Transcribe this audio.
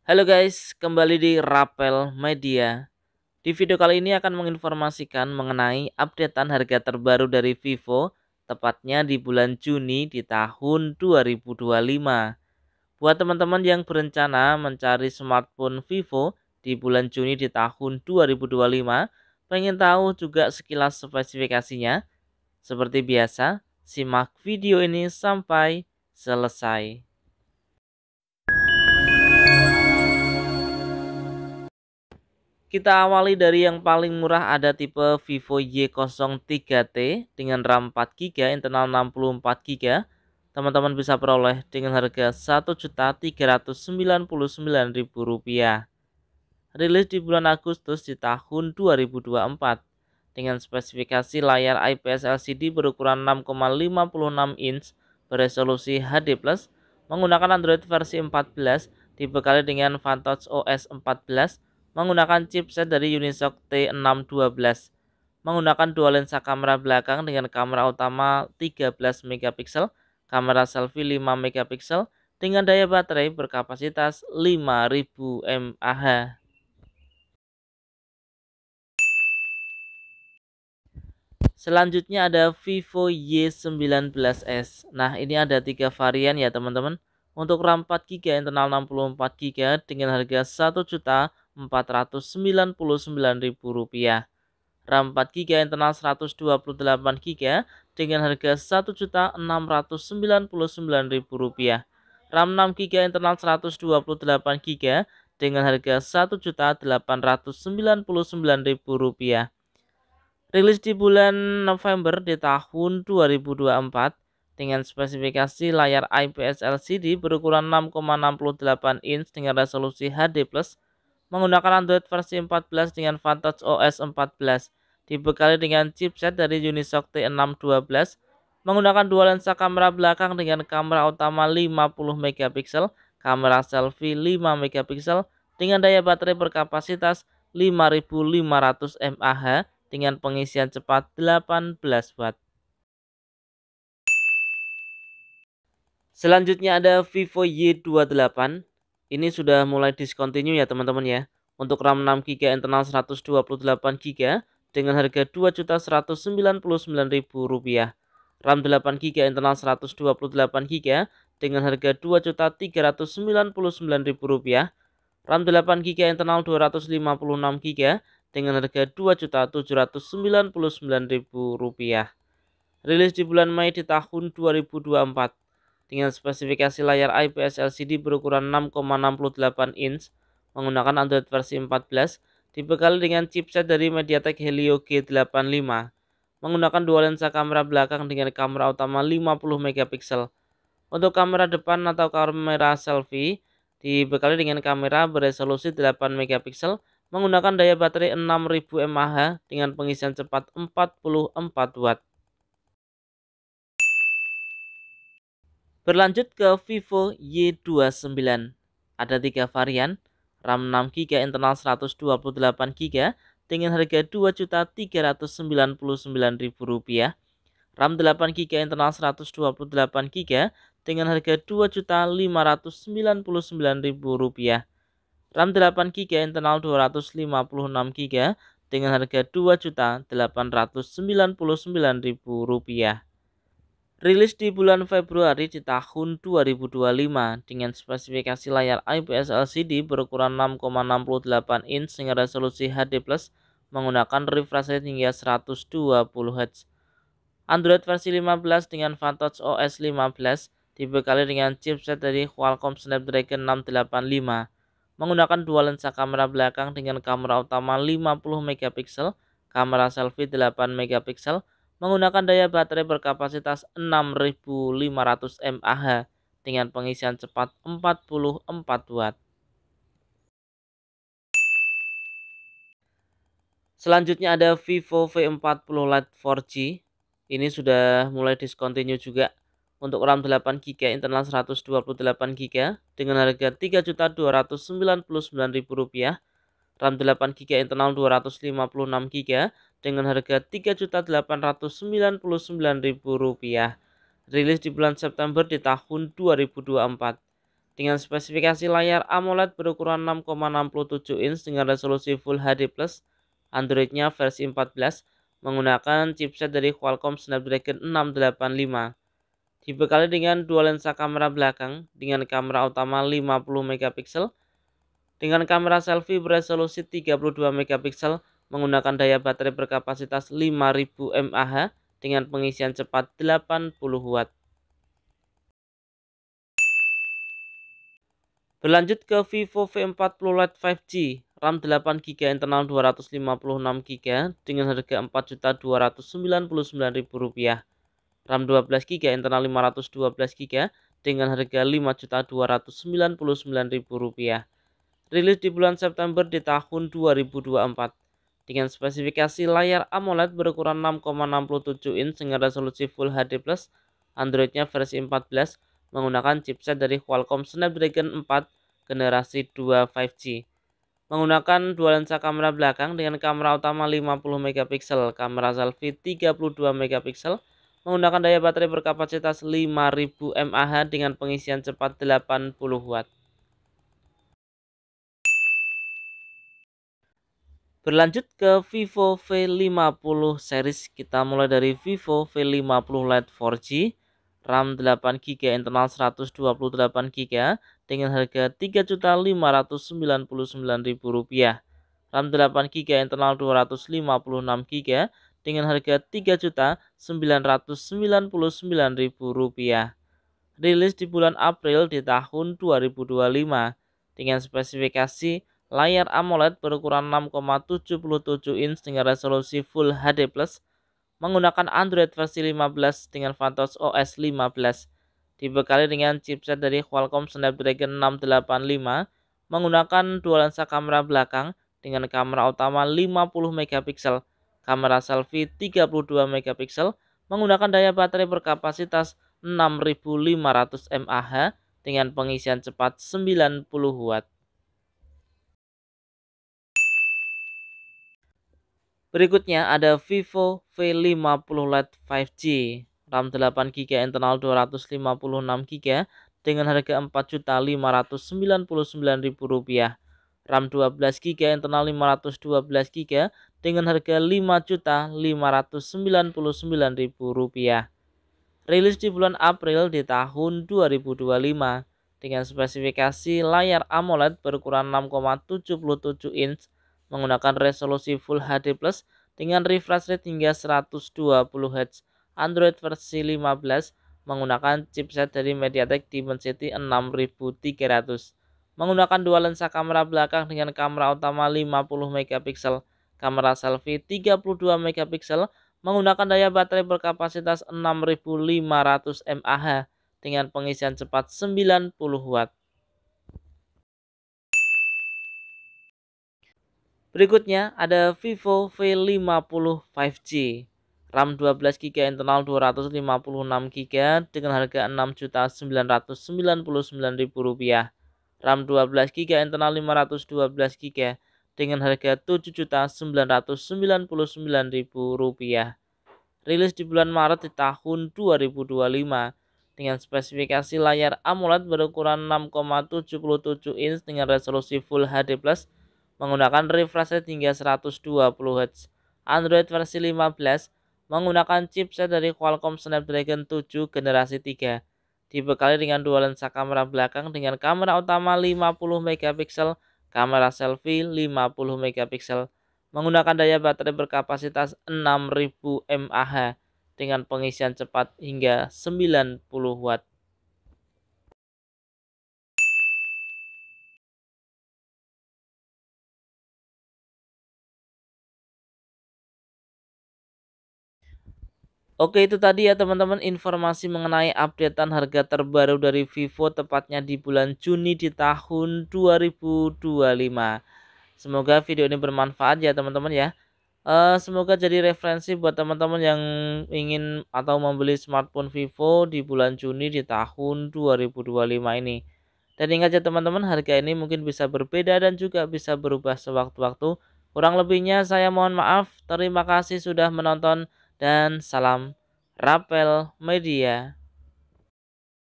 Halo guys, kembali di Rapel Media. Di video kali ini akan menginformasikan mengenai updatean harga terbaru dari Vivo, tepatnya di bulan Juni di tahun 2025. Buat teman-teman yang berencana mencari smartphone Vivo di bulan Juni di tahun 2025, pengen tahu juga sekilas spesifikasinya? Seperti biasa, simak video ini sampai selesai. Kita awali dari yang paling murah, ada tipe Vivo Y03T dengan RAM 4 GB, internal 64 GB. Teman-teman bisa peroleh dengan harga Rp1.399.000. Rilis di bulan Agustus di tahun 2024 dengan spesifikasi layar IPS LCD berukuran 6,56 inch beresolusi HD+, menggunakan Android versi 14, dibekali dengan Vantage OS 14, menggunakan chipset dari Unisoc T612, menggunakan dua lensa kamera belakang dengan kamera utama 13 megapiksel, kamera selfie 5 megapiksel dengan daya baterai berkapasitas 5000 mAh. Selanjutnya ada Vivo Y19s. Nah, ini ada 3 varian ya teman-teman. Untuk RAM 4 GB, internal 64 GB dengan harga Rp1.499.000. RAM 4 GB, internal 128 GB dengan harga Rp1.699.000. RAM 6 GB, internal 128 GB dengan harga Rp1.899.000. Rilis di bulan November di tahun 2024 dengan spesifikasi layar IPS LCD berukuran 6,68 inch dengan resolusi HD+, menggunakan Android versi 14 dengan Vantage OS 14, dibekali dengan chipset dari Unisoc T612, menggunakan dua lensa kamera belakang dengan kamera utama 50 megapiksel, kamera selfie 5 megapiksel dengan daya baterai berkapasitas 5500 mAh dengan pengisian cepat 18 watt. Selanjutnya ada Vivo Y28. Ini sudah mulai discontinue ya teman-teman ya. Untuk RAM 6 GB, internal 128 GB dengan harga Rp2.199.000. RAM 8 GB, internal 128 GB dengan harga Rp2.399.000. RAM 8 GB, internal 256 GB dengan harga Rp2.799.000. Rilis di bulan Mei di tahun 2024 dengan spesifikasi layar IPS LCD berukuran 6,68 inch menggunakan Android versi 14, dibekali dengan chipset dari MediaTek Helio G85, menggunakan dua lensa kamera belakang dengan kamera utama 50 megapiksel. Untuk kamera depan atau kamera selfie dibekali dengan kamera beresolusi 8 megapiksel menggunakan daya baterai 6000 mAh dengan pengisian cepat 44 watt. Berlanjut ke Vivo Y29. Ada 3 varian, RAM 6 GB, internal 128 GB dengan harga Rp2.399.000. RAM 8 GB, internal 128 GB dengan harga Rp2.599.000. RAM 8 GB, internal 256 GB dengan harga Rp2.899.000. Rilis di bulan Februari di tahun 2025 dengan spesifikasi layar IPS LCD berukuran 6,68 inch dengan resolusi HD+, menggunakan refresh rate hingga 120 Hz. Android versi 15 dengan Vantage OS 15, dibekali dengan chipset dari Qualcomm Snapdragon 685, menggunakan dua lensa kamera belakang dengan kamera utama 50 megapiksel, kamera selfie 8 megapiksel, menggunakan daya baterai berkapasitas 6500 mAh dengan pengisian cepat 44 watt. Selanjutnya ada Vivo V40 Lite 4G. Ini sudah mulai discontinue juga. Untuk RAM 8 GB, internal 128 GB dengan harga Rp3.299.000. RAM 8 GB, internal 256 GB dengan harga Rp3.899.000. Rilis di bulan September di tahun 2024 dengan spesifikasi layar AMOLED berukuran 6,67 inch dengan resolusi Full HD+, Android-nya versi 14, menggunakan chipset dari Qualcomm Snapdragon 685. Dibekali dengan dua lensa kamera belakang dengan kamera utama 50 megapiksel dengan kamera selfie beresolusi 32 megapiksel menggunakan daya baterai berkapasitas 5000 mAh dengan pengisian cepat 80 watt. Berlanjut ke Vivo V40 Lite 5G, RAM 8GB, internal 256GB dengan harga Rp4.299.000. RAM 12GB, internal 512GB dengan harga Rp5.299.000. Rilis di bulan September di tahun 2024 dengan spesifikasi layar AMOLED berukuran 6,67 inch dengan resolusi Full HD+, Android-nya versi 14 menggunakan chipset dari Qualcomm Snapdragon 4 generasi 2 5G. Menggunakan dua lensa kamera belakang dengan kamera utama 50 megapiksel, kamera selfie 32 megapiksel, menggunakan daya baterai berkapasitas 5000 mAh dengan pengisian cepat 80 watt. Berlanjut ke Vivo V50 series, kita mulai dari Vivo V50 Lite 4G, RAM 8GB, internal 128GB dengan harga Rp3.599.000. RAM 8GB, internal 256GB dengan harga Rp3.999.000. Rilis di bulan April di tahun 2025 dengan spesifikasi layar AMOLED berukuran 6,77 inch dengan resolusi Full HD+, menggunakan Android versi 15 dengan FatOS OS 15, dibekali dengan chipset dari Qualcomm Snapdragon 685, menggunakan dua lensa kamera belakang dengan kamera utama 50 megapiksel, kamera selfie 32 megapiksel, menggunakan daya baterai berkapasitas 6500 mAh dengan pengisian cepat 90 watt. Berikutnya ada Vivo V50 Lite 5G, RAM 8GB, internal 256GB dengan harga Rp4.599.000. RAM 12GB, internal 512GB dengan harga Rp5.599.000. Rilis di bulan April di tahun 2025 dengan spesifikasi layar AMOLED berukuran 6,77 inch menggunakan resolusi Full HD+ dengan refresh rate hingga 120Hz, Android versi 15 menggunakan chipset dari MediaTek Dimensity 6300, menggunakan dua lensa kamera belakang dengan kamera utama 50 megapiksel, kamera selfie 32 megapiksel, menggunakan daya baterai berkapasitas 6500 mAh dengan pengisian cepat 90 watt. Berikutnya ada Vivo V50 5G, RAM 12GB, internal 256GB dengan harga Rp6.999.000. RAM 12GB, internal 512GB dengan harga Rp7.999.000. Rilis di bulan Maret di tahun 2025 dengan spesifikasi layar AMOLED berukuran 6,77 inch dengan resolusi Full HD+, menggunakan refresh rate hingga 120Hz, Android versi 15 menggunakan chipset dari Qualcomm Snapdragon 7 generasi 3, dibekali dengan dua lensa kamera belakang dengan kamera utama 50 megapiksel, kamera selfie 50 megapiksel, menggunakan daya baterai berkapasitas 6000 mAh dengan pengisian cepat hingga 90 watt. Oke, itu tadi ya teman-teman informasi mengenai updatean harga terbaru dari Vivo tepatnya di bulan Juni di tahun 2025. Semoga video ini bermanfaat ya teman-teman ya. Semoga jadi referensi buat teman-teman yang ingin atau membeli smartphone Vivo di bulan Juni di tahun 2025 ini. Dan ingat ya teman-teman, harga ini mungkin bisa berbeda dan juga bisa berubah sewaktu-waktu. Kurang lebihnya saya mohon maaf. Terima kasih sudah menonton dan salam Rapel Media.